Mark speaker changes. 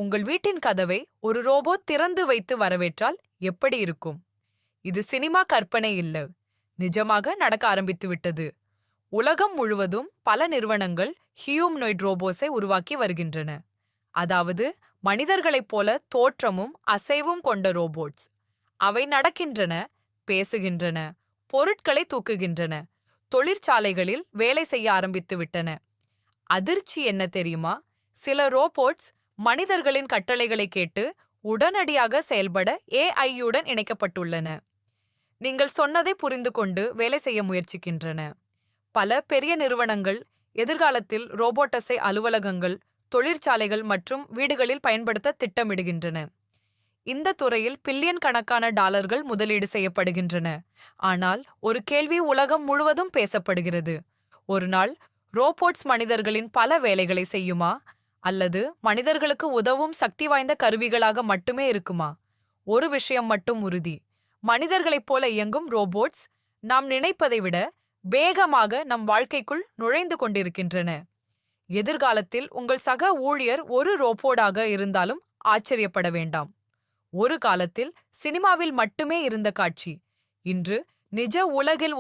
Speaker 1: உங்கள் வீட்டின் கதவை ஒரு ரோபோட் திறந்து வைத்து வரவேற்றால் எப்படி இருக்கும்? இது சினிமா கற்பனை இல்ல, நிஜமாக நடக்க ஆரம்பித்து விட்டது. உலகம் முழுவதும் பல நிறுவனங்கள் ஹியூமனாய்டு ரோபோஸை உருவாக்கி வருகின்றன. அதாவது மனிதர்களைப் போல தோற்றமும் அசைவும் கொண்ட ரோபோட்ஸ். அவை நடக்கின்றன, பேசுகின்றன, பொருட்களை தூக்குகின்றன, தொழிற்சாலைகளில் வேலை செய்ய ஆரம்பித்து விட்டன. அதிர்ச்சி என்ன தெரியுமா? சில ரோபோட்ஸ் மனிதர்களின் கட்டளைகளை கேட்டு உடனடியாக செயல்பட ஏஐயுடன் இணைக்கப்பட்டுள்ளன. நீங்கள் சொன்னதை புரிந்து கொண்டு வேலை செய்ய முயற்சிக்கின்றன. பல பெரிய நிறுவனங்கள் எதிர்காலத்தில் ரோபோட்டஸை அலுவலகங்கள், தொழிற்சாலைகள் மற்றும் வீடுகளில் பயன்படுத்த திட்டமிடுகின்றன. இந்த துறையில் பில்லியன் கணக்கான டாலர்கள் முதலீடு செய்யப்படுகின்றன. ஆனால் ஒரு கேள்வி உலகம் முழுவதும் பேசப்படுகிறது. ஒரு நாள் ரோபோட்ஸ் மனிதர்களின் பல வேலைகளை செய்யுமா? அல்லது மனிதர்களுக்கு உதவும் சக்தி வாய்ந்த கருவிகளாக மட்டுமே இருக்குமா? ஒரு விஷயம் மட்டும் உறுதி: மனிதர்களைப் போல இயங்கும் ரோபோட்ஸ் நாம் நினைப்பதை விட வேகமாக நம் வாழ்க்கைக்குள் நுழைந்து கொண்டிருக்கின்றன. எதிர்காலத்தில் உங்கள் சக ஊழியர் ஒரு ரோபோட்டாக இருந்தாலும் ஆச்சரியப்பட வேண்டாம். ஒரு காலத்தில் சினிமாவில் மட்டுமே இருந்த காட்சி இன்று நிஜ உலகில்